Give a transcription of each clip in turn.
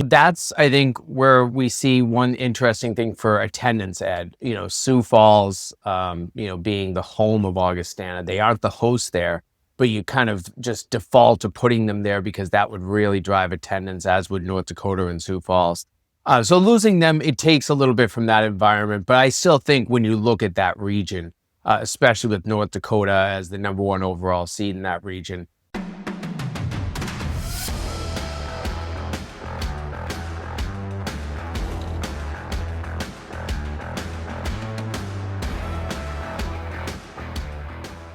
That's, I think, where we see one interesting thing for attendance, Ed. Sioux Falls, being the home of Augustana, they aren't the host there, but you kind of just default to putting them there because that would really drive attendance, as would North Dakota and Sioux Falls. So losing them, it takes a little bit from that environment, but I still think when you look at that region, especially with North Dakota as the number one overall seed in that region.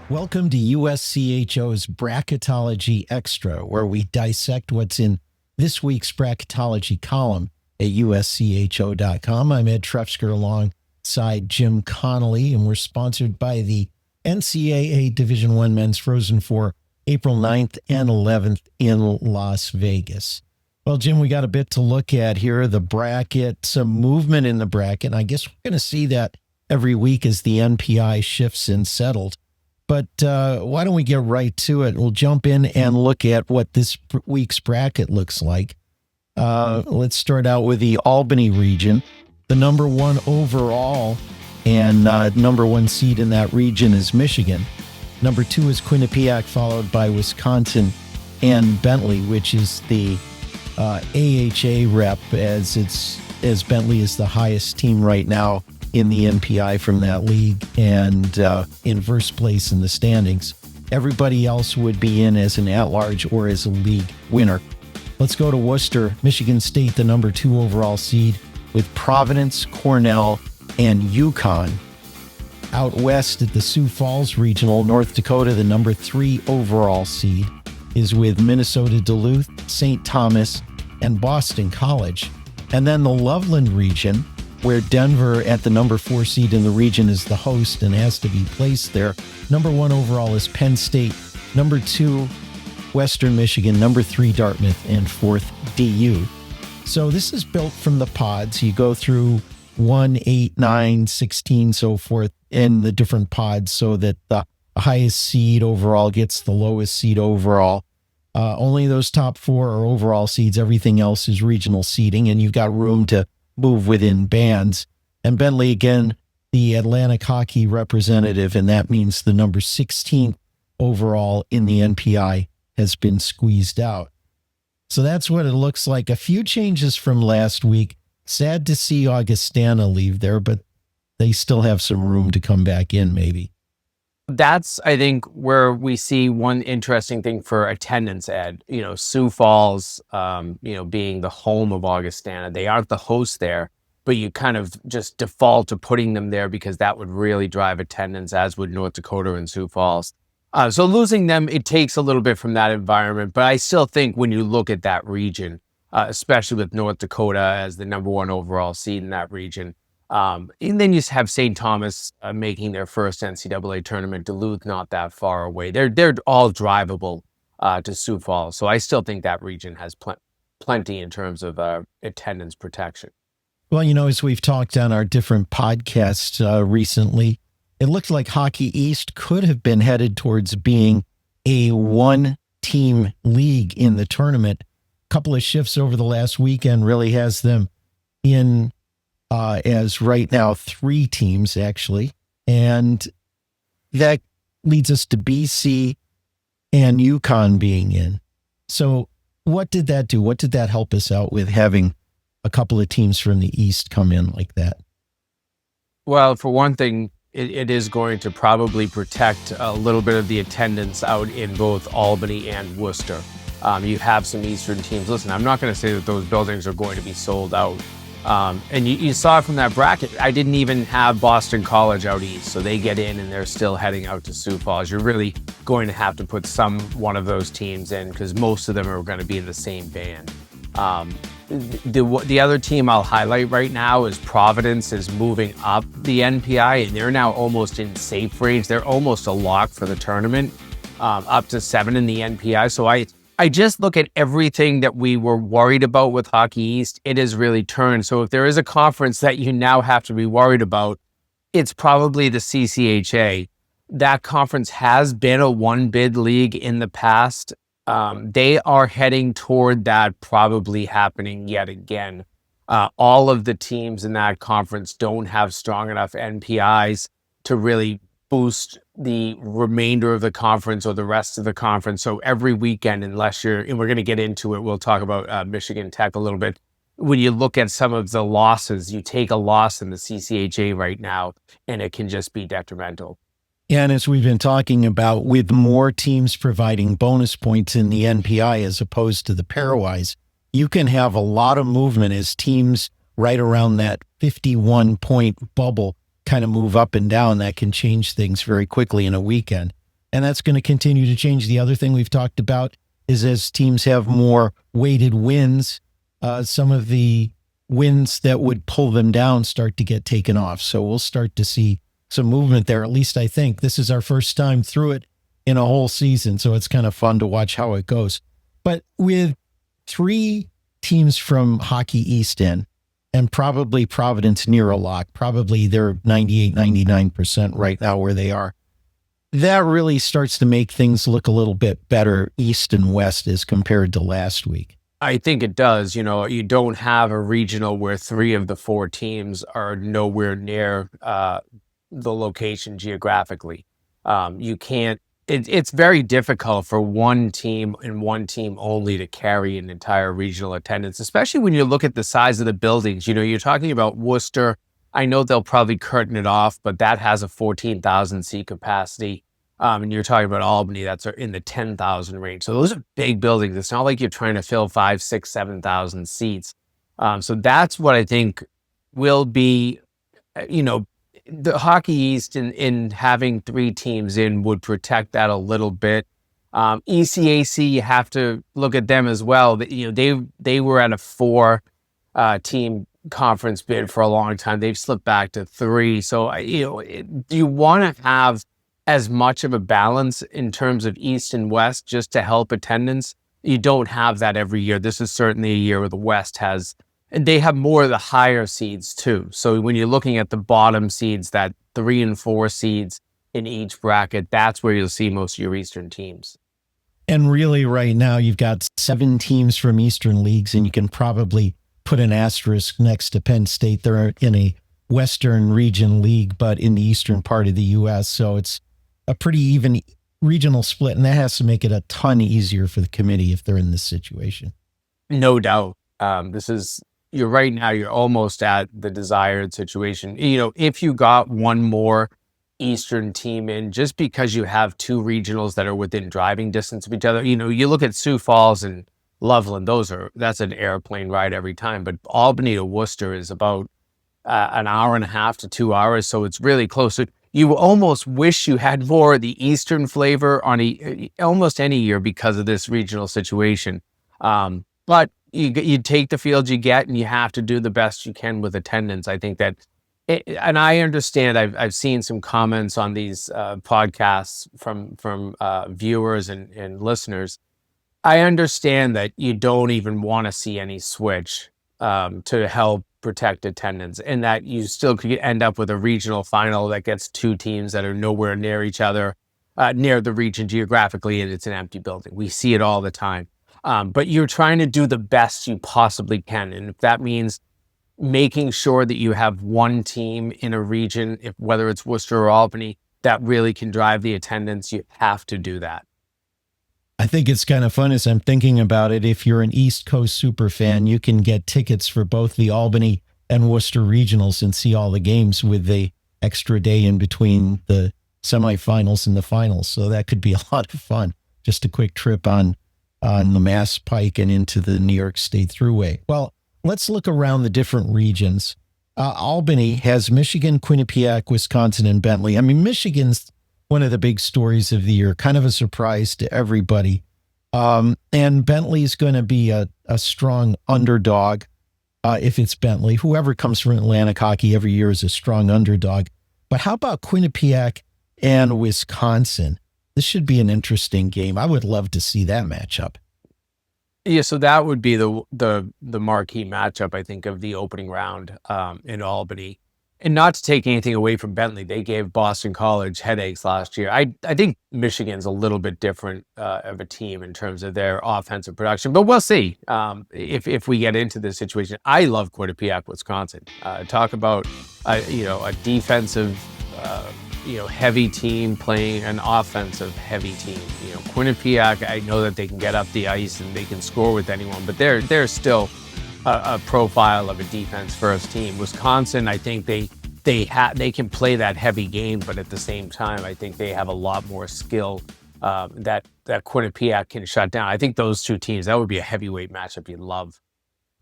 Welcome to USCHO's Bracketology Xtra, where we dissect what's in this week's bracketology column at USCHO.com. I'm Ed Trefsker alongside Jim Connolly, and we're sponsored by the NCAA Division I Men's Frozen Four, April 9th and 11th in Las Vegas. Well, Jim, we got a bit to look at here. The bracket, some movement in the bracket, and I guess we're going to see that every week as the NPI shifts and settled. But why don't we get right to it? We'll jump in and look at what this week's bracket looks like. Let's start out with the Albany region. The number one overall and number one seed in that region is Michigan. Number two is Quinnipiac, followed by Wisconsin and Bentley, which is the AHA rep, as Bentley is the highest team right now in the NPI from that league and in first place in the standings. Everybody else would be in as an at-large or as a league winner. Let's go to Worcester, Michigan State, the number two overall seed, with Providence, Cornell, and UConn. Out west at the Sioux Falls Regional, North Dakota, the number three overall seed, is with Minnesota Duluth, St. Thomas, and Boston College. And then the Loveland region, where Denver at the number four seed in the region is the host and has to be placed there. Number one overall is Penn State. Number two, Western Michigan. Number three, Dartmouth. And fourth, DU. So this is built from the pods. You go through 1, 8, 9, 16, so forth in the different pods so that the highest seed overall gets the lowest seed overall. Only those top four are overall seeds. Everything else is regional seeding, and you've got room to move within bands. And Bentley, again, the Atlantic hockey representative, and that means the number 16th overall in the NPI has been squeezed out. So that's what it looks like. A few changes from last week. Sad to see Augustana leave there, but they still have some room to come back in, maybe. That's, I think, where we see one interesting thing for attendance, Ed. Sioux Falls, being the home of Augustana, they aren't the host there, but you kind of just default to putting them there because that would really drive attendance, as would North Dakota and Sioux Falls. So losing them, it takes a little bit from that environment, but I still think when you look at that region, especially with North Dakota as the number one overall seed in that region, and then you have St. Thomas making their first NCAA tournament, Duluth not that far away. They're all drivable to Sioux Falls. So I still think that region has plenty in terms of attendance protection. Well, as we've talked on our different podcasts recently, it looked like Hockey East could have been headed towards being a one-team league in the tournament. A couple of shifts over the last weekend really has them in as right now 3 teams, actually. And that leads us to BC and UConn being in. So what did that do? What did that help us out with, having a couple of teams from the East come in like that? Well, for one thing, it is going to probably protect a little bit of the attendance out in both Albany and Worcester. You have some Eastern teams. Listen, I'm not going to say that those buildings are going to be sold out. And you saw from that bracket, I didn't even have Boston College out east, so they get in and they're still heading out to Sioux Falls. You're really going to have to put one of those teams in because most of them are going to be in the same band. The other team I'll highlight right now is Providence is moving up the NPI, and they're now almost in safe range. They're almost a lock for the tournament, up to 7 in the NPI. So I just look at everything that we were worried about with Hockey East. It has really turned. So if there is a conference that you now have to be worried about, it's probably the CCHA. That conference has been a one-bid league in the past. They are heading toward that probably happening yet again. All of the teams in that conference don't have strong enough NPIs to really boost the remainder of the conference or the rest of the conference. So every weekend, unless you're, and we're going to get into it, we'll talk about Michigan Tech a little bit. When you look at some of the losses, you take a loss in the CCHA right now, and it can just be detrimental. And as we've been talking about, with more teams providing bonus points in the NPI as opposed to the pairwise, you can have a lot of movement as teams right around that 51-point bubble kind of move up and down. That can change things very quickly in a weekend. And that's going to continue to change. The other thing we've talked about is as teams have more weighted wins, some of the wins that would pull them down start to get taken off. So we'll start to see some movement there. At least I think this is our first time through it in a whole season. So it's kind of fun to watch how it goes. But with 3 teams from Hockey East in, and probably Providence near a lock, probably they're 98, 99% right now where they are. That really starts to make things look a little bit better East and West as compared to last week. I think it does. You know, you don't have a regional where 3 of the 4 teams are nowhere near the location geographically. You can't, it's very difficult for one team and one team only to carry an entire regional attendance, especially when you look at the size of the buildings. You know, you're talking about Worcester. I know they'll probably curtain it off, but that has a 14,000 seat capacity. And you're talking about Albany, that's in the 10,000 range. So those are big buildings. It's not like you're trying to fill 5, 6, 7,000 seats. So that's what I think will be, you know, the Hockey East in having 3 teams in would protect that a little bit. ECAC, you have to look at them as well. You know, they were at a 4 team conference bid for a long time. They've slipped back to 3. So, you know, do you want to have as much of a balance in terms of East and West just to help attendance? You don't have that every year. This is certainly a year where the West has, and they have more of the higher seeds too. So when you're looking at the bottom seeds, that 3 and 4 seeds in each bracket, that's where you'll see most of your Eastern teams. And really right now you've got 7 teams from Eastern leagues, and you can probably put an asterisk next to Penn State. They're in a Western region league, but in the eastern part of the U.S. So it's a pretty even regional split, and that has to make it a ton easier for the committee if they're in this situation. No doubt. You're right now, you're almost at the desired situation. You know, if you got one more Eastern team in, just because you have 2 regionals that are within driving distance of each other, you know, you look at Sioux Falls and Loveland, that's an airplane ride every time. But Albany to Worcester is about an hour and a half to 2 hours. So it's really close. So you almost wish you had more of the Eastern flavor on almost any year because of this regional situation. But you take the field you get, and you have to do the best you can with attendance. I think that, and I understand. I've seen some comments on these podcasts from viewers and listeners. I understand that you don't even want to see any switch to help protect attendance, and that you still could end up with a regional final that gets 2 teams that are nowhere near each other, near the region geographically, and it's an empty building. We see it all the time. But you're trying to do the best you possibly can. And if that means making sure that you have one team in a region, whether it's Worcester or Albany, that really can drive the attendance, you have to do that. I think it's kind of fun as I'm thinking about it. If you're an East Coast super fan, you can get tickets for both the Albany and Worcester regionals and see all the games with the extra day in between the semifinals and the finals. So that could be a lot of fun. Just a quick trip on the Mass Pike and into the New York State Thruway. Well, let's look around the different regions. Albany has Michigan, Quinnipiac, Wisconsin, and Bentley. I mean, Michigan's one of the big stories of the year, kind of a surprise to everybody. And Bentley's going to be a strong underdog if it's Bentley. Whoever comes from Atlantic hockey every year is a strong underdog. But how about Quinnipiac and Wisconsin? This should be an interesting game. I would love to see that matchup. Yeah, so that would be the marquee matchup, I think, of the opening round in Albany. And not to take anything away from Bentley, they gave Boston College headaches last year. I think Michigan's a little bit different of a team in terms of their offensive production, but we'll see if we get into this situation. I love Quinnipiac, Wisconsin. Talk about a defensive heavy team playing an offensive heavy team. Quinnipiac, I know that they can get up the ice and they can score with anyone, but they're still a profile of a defense first team. Wisconsin, I think they can play that heavy game, but at the same time, I think they have a lot more skill that Quinnipiac can shut down. I think those two teams, that would be a heavyweight matchup you'd love.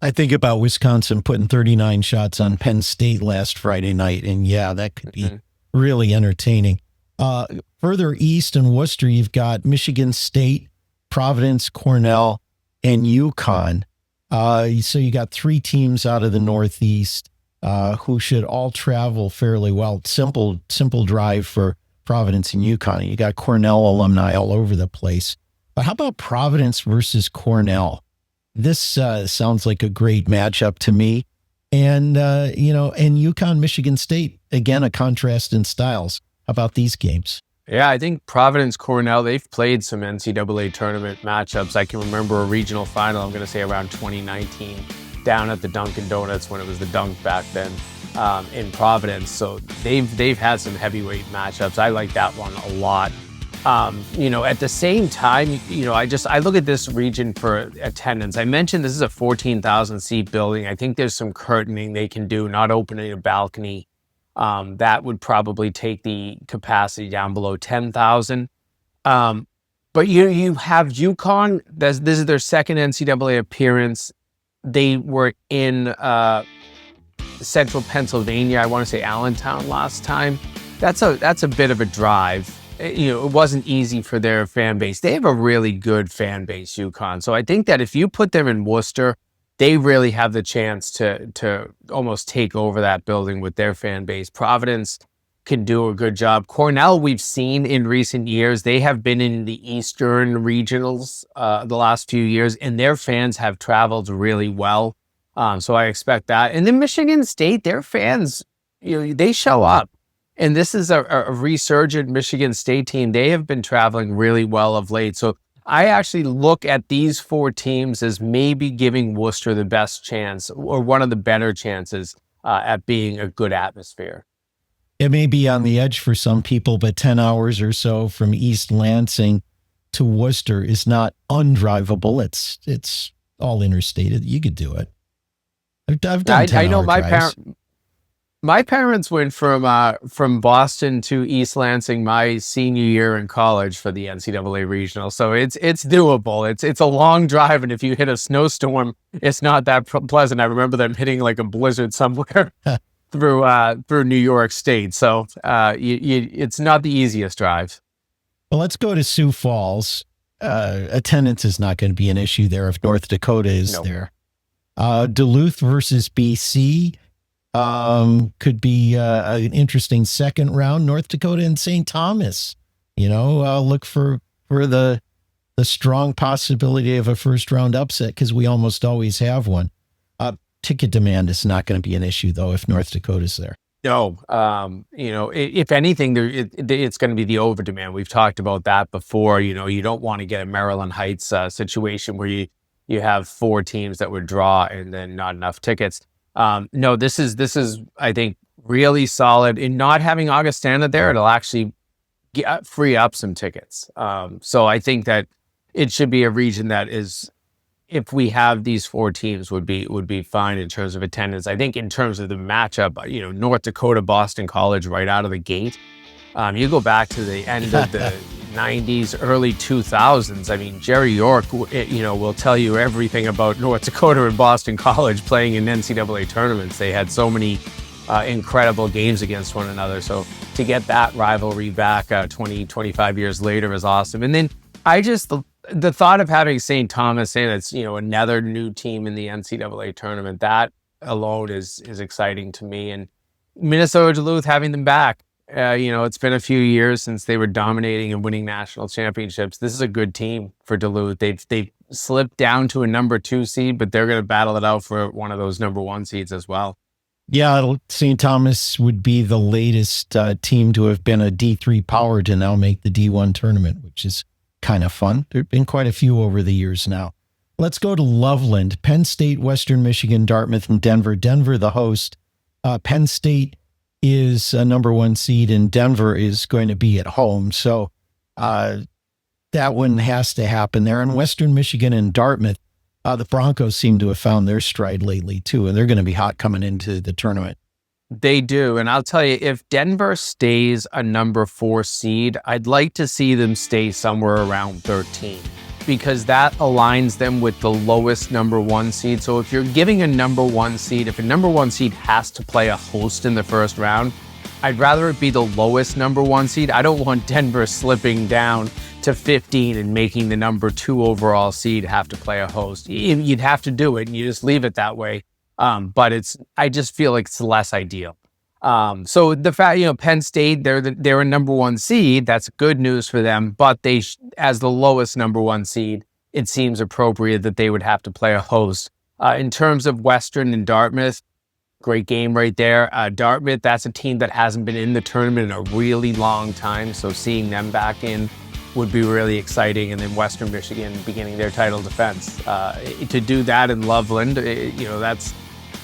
I think about Wisconsin putting 39 shots on Penn State last Friday night, and yeah, that could be really entertaining. Further east in Worcester, you've got Michigan State, Providence, Cornell, and UConn. So you got three teams out of the Northeast who should all travel fairly well. Simple drive for Providence and UConn. You got Cornell alumni all over the place. But how about Providence versus Cornell? This sounds like a great matchup to me. And, and UConn, Michigan State, again, a contrast in styles. How about these games? Yeah, I think Providence, Cornell, they've played some NCAA tournament matchups. I can remember a regional final, I'm going to say around 2019, down at the Dunkin' Donuts when it was the Dunk back then in Providence. So they've had some heavyweight matchups. I like that one a lot. At the same time, I look at this region for attendance. I mentioned this is a 14,000 seat building. I think there's some curtaining they can do, not opening a balcony. That would probably take the capacity down below 10,000. But you have UConn. This is their second NCAA appearance. They were in central Pennsylvania. I want to say Allentown last time. That's a bit of a drive. It wasn't easy for their fan base. They have a really good fan base, UConn. So I think that if you put them in Worcester, they really have the chance to almost take over that building with their fan base. Providence can do a good job. Cornell, we've seen in recent years, they have been in the Eastern regionals the last few years, and their fans have traveled really well. So I expect that. And then Michigan State, their fans, they show up. And this is a resurgent Michigan State team. They have been traveling really well of late. So I actually look at these four teams as maybe giving Worcester the best chance or one of the better chances at being a good atmosphere. It may be on the edge for some people, but 10 hours or so from East Lansing to Worcester is not undrivable. It's all interstate. You could do it. I've done 10 I know hour my parents went from Boston to East Lansing my senior year in college for the NCAA regional, so it's doable. It's a long drive, and if you hit a snowstorm, it's not that pleasant. I remember them hitting like a blizzard somewhere through New York State, so it's not the easiest drive. Well, let's go to Sioux Falls. Attendance is not going to be an issue there if North Dakota is there. Duluth versus BC. Could be an interesting second round. North Dakota and St. Thomas. Look for the strong possibility of a first round upset because we almost always have one. Ticket demand is not going to be an issue though if North Dakota's there. No, if anything, it's going to be the over demand. We've talked about that before. You don't want to get a Maryland Heights situation where you have four teams that would draw and then not enough tickets. No, this is, I think, really solid. In not having Augustana there, it'll actually free up some tickets. So I think that it should be a region that is, if we have these four teams, would be fine in terms of attendance. I think in terms of the matchup, North Dakota, Boston College right out of the gate. You go back to the end of the 90s, early 2000s. I mean, Jerry York, will tell you everything about North Dakota and Boston College playing in NCAA tournaments. They had so many incredible games against one another. So to get that rivalry back 20, 25 years later is awesome. And then the thought of having St. Thomas in, it's, another new team in the NCAA tournament, that alone is exciting to me. And Minnesota Duluth, having them back. It's been a few years since they were dominating and winning national championships. This is a good team for Duluth. They've slipped down to a number 2 seed, but they're going to battle it out for one of those number 1 seeds as well. Yeah, St. Thomas would be the latest team to have been a D3 power to now make the D1 tournament, which is kind of fun. There have been quite a few over the years now. Let's go to Loveland. Penn State, Western Michigan, Dartmouth, and Denver. Denver, the host. Penn State is a number one seed, and Denver is going to be at home. So that one has to happen there. And Western Michigan and Dartmouth, the Broncos seem to have found their stride lately, too, and they're going to be hot coming into the tournament. They do. And I'll tell you, if Denver stays a number 4 seed, I'd like to see them stay somewhere around 13 because that aligns them with the lowest number 1 seed. So if you're giving a number 1 seed, if a number 1 seed has to play a host in the first round, I'd rather it be the lowest number 1 seed. I don't want Denver slipping down to 15 and making the number 2 overall seed have to play a host. You'd have to do it and you just leave it that way. But I just feel like it's less ideal. So the fact, Penn State, they're a number 1 seed. That's good news for them. But as the lowest number 1 seed, it seems appropriate that they would have to play a host. In terms of Western and Dartmouth, great game right there. Dartmouth, that's a team that hasn't been in the tournament in a really long time. So seeing them back in would be really exciting. And then Western Michigan beginning their title defense. To do that in Loveland, that's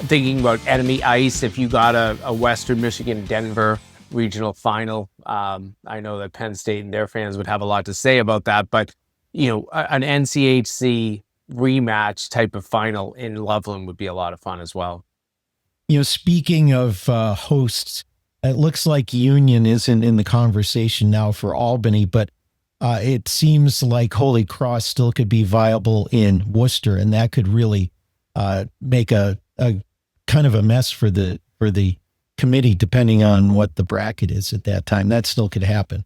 thinking about enemy ice. If you got a Western Michigan Denver regional final, I know that Penn State and their fans would have a lot to say about that, but an NCHC rematch type of final in Loveland would be a lot of fun as well. Speaking of hosts, it looks like Union isn't in the conversation now for Albany, but it seems like Holy Cross still could be viable in Worcester, and that could really make a kind of a mess for the committee, depending on what the bracket is at that time. That still could happen.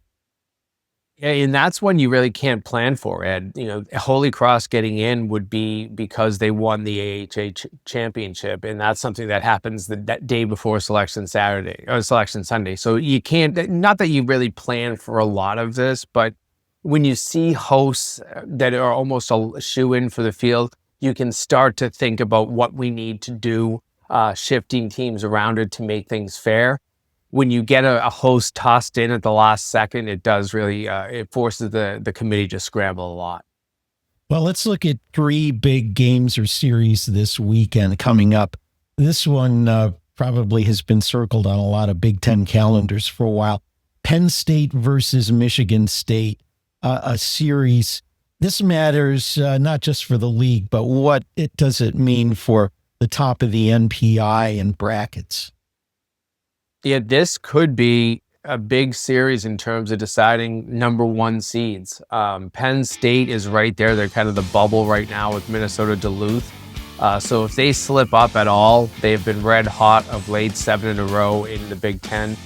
Yeah, and that's one you really can't plan for, Ed. Holy Cross getting in would be because they won the AHA championship, and that's something that happens that day before selection Saturday or selection Sunday. So you can't, not that you really plan for a lot of this, but when you see hosts that are almost a shoe-in for the field, you can start to think about what we need to do, shifting teams around it to make things fair. When you get a host tossed in at the last second, it does really, it forces the committee to scramble a lot. Well, let's look at 3 big games or series this weekend coming up. This one probably has been circled on a lot of Big Ten calendars for a while. Penn State versus Michigan State, a series. This matters not just for the league, but what does it mean for the top of the NPI and brackets? Yeah, this could be a big series in terms of deciding number 1 seeds. Penn State is right there. They're kind of the bubble right now with Minnesota Duluth. So if they slip up at all, they've been red hot of late, 7 in a row in the Big Ten.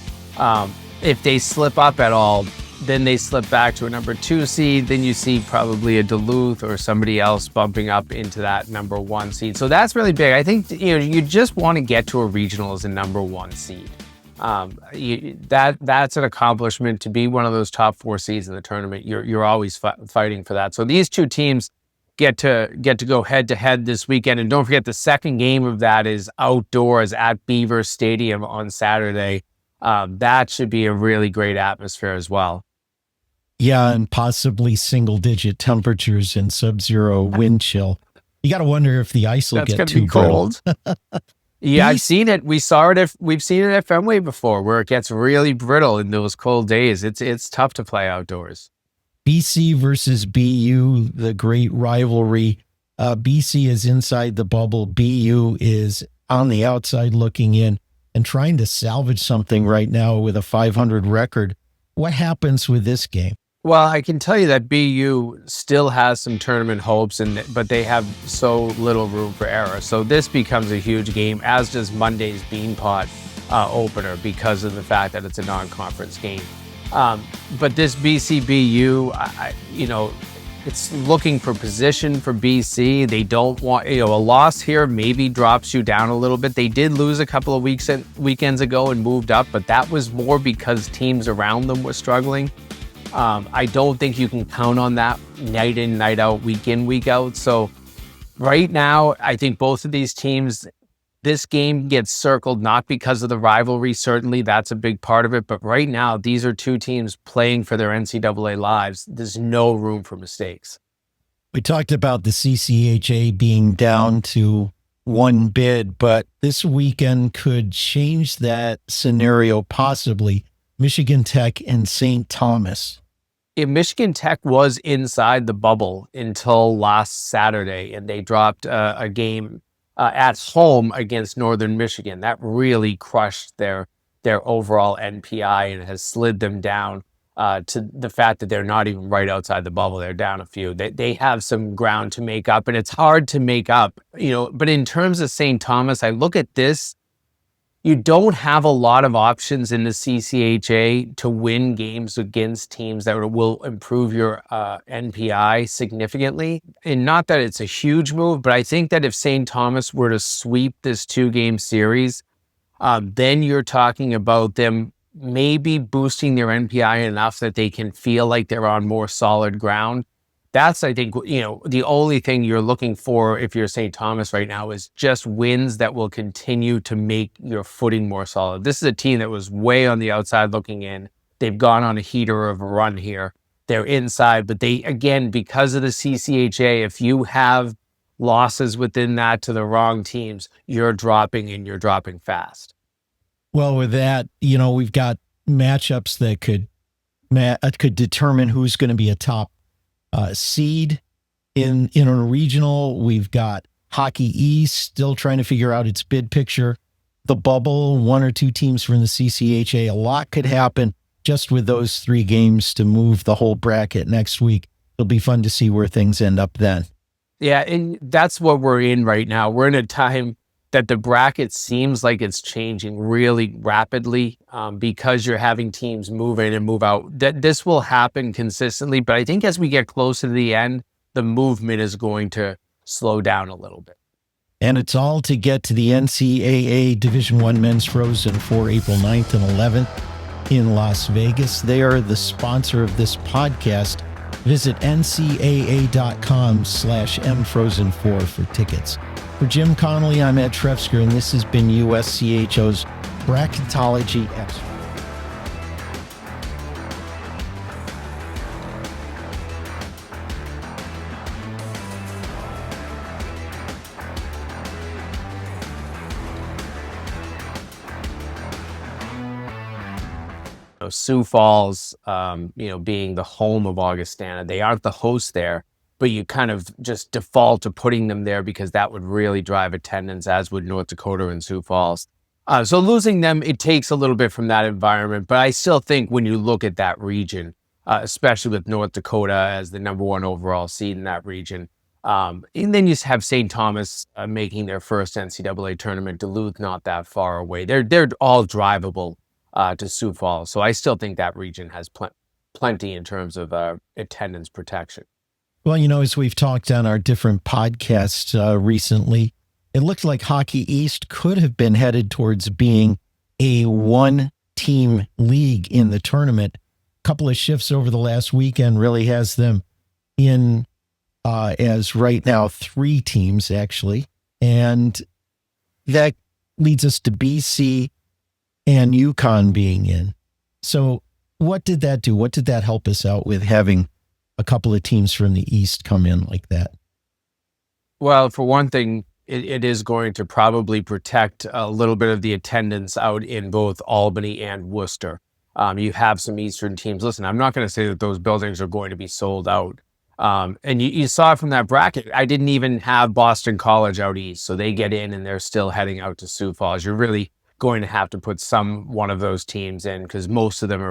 If they slip up at all, then they slip back to a number 2 seed. Then you see probably a Duluth or somebody else bumping up into that number 1 seed. So that's really big. I think you just want to get to a regional as a number 1 seed. That's an accomplishment to be one of those top 4 seeds in the tournament. You're always fighting for that. So these 2 teams get to go head to head this weekend. And don't forget, the second game of that is outdoors at Beaver Stadium on Saturday. That should be a really great atmosphere as well. Yeah, and possibly single-digit temperatures and sub-zero wind chill. You got to wonder if the ice will get too cold. Yeah, I've seen it. We've seen it at Fenway before, where it gets really brittle in those cold days. It's tough to play outdoors. BC versus BU, the great rivalry. BC is inside the bubble. BU is on the outside looking in and trying to salvage something right now with a 500 record. What happens with this game? Well, I can tell you that BU still has some tournament hopes, but they have so little room for error. So this becomes a huge game, as does Monday's Beanpot opener, because of the fact that it's a non-conference game. But this BCBU, it's looking for position for BC. They don't want, a loss here maybe drops you down a little bit. They did lose a couple of weekends ago and moved up, but that was more because teams around them were struggling. I don't think you can count on that night in, night out, week in, week out. So right now, I think both of these teams, this game gets circled not because of the rivalry. Certainly, that's a big part of it. But right now, these are two teams playing for their NCAA lives. There's no room for mistakes. We talked about the CCHA being down to one bid, but this weekend could change that scenario possibly. Michigan Tech and St. Thomas. Michigan Tech was inside the bubble until last Saturday, and they dropped a game at home against Northern Michigan. That really crushed their overall NPI and has slid them down to the fact that they're not even right outside the bubble. They're down a few. They have some ground to make up, and it's hard to make up, But in terms of St. Thomas, I look at this. You don't have a lot of options in the CCHA to win games against teams that will improve your NPI significantly. And not that it's a huge move, but I think that if St. Thomas were to sweep this 2-game series, then you're talking about them maybe boosting their NPI enough that they can feel like they're on more solid ground. That's, I think, the only thing you're looking for if you're St. Thomas right now is just wins that will continue to make your footing more solid. This is a team that was way on the outside looking in. They've gone on a heater of a run here. They're inside, but they, again, because of the CCHA, if you have losses within that to the wrong teams, you're dropping and you're dropping fast. Well, with that, we've got matchups that could determine who's going to be a top seed in a regional. We've got Hockey East still trying to figure out its bid picture. The bubble, 1 or 2 teams from the CCHA. A lot could happen just with those 3 games to move the whole bracket next week. It'll be fun to see where things end up then. Yeah, and that's what we're in right now. We're in a time that the bracket seems like it's changing really rapidly because you're having teams move in and move out. This will happen consistently, but I think as we get closer to the end, the movement is going to slow down a little bit. And it's all to get to the NCAA Division I Men's Frozen for April 9th and 11th in Las Vegas. They are the sponsor of this podcast. Visit ncaa.com/mfrozen4 for tickets. For Jim Connolly, I'm Ed Trefsker, and this has been USCHO's Bracketology Xtra. Sioux Falls, being the home of Augustana, they aren't the host there, but you kind of just default to putting them there because that would really drive attendance, as would North Dakota and Sioux Falls. So losing them, it takes a little bit from that environment, but I still think when you look at that region, especially with North Dakota as the number 1 overall seed in that region, and then you have St. Thomas making their first NCAA tournament, Duluth not that far away. They're all drivable to Sioux Falls. So I still think that region has plenty in terms of attendance protection. Well, as we've talked on our different podcasts recently, it looked like Hockey East could have been headed towards being a 1-team league in the tournament. A couple of shifts over the last weekend really has them in as right now 3 teams, actually. And that leads us to BC and UConn being in. So what did that do? What did that help us out with, having a couple of teams from the East come in like that? Well, for one thing, it is going to probably protect a little bit of the attendance out in both Albany and Worcester. You have some Eastern teams. Listen, I'm not going to say that those buildings are going to be sold out. And you saw from that bracket, I didn't even have Boston College out East. So they get in and they're still heading out to Sioux Falls. You're really going to have to put one of those teams in because most of them are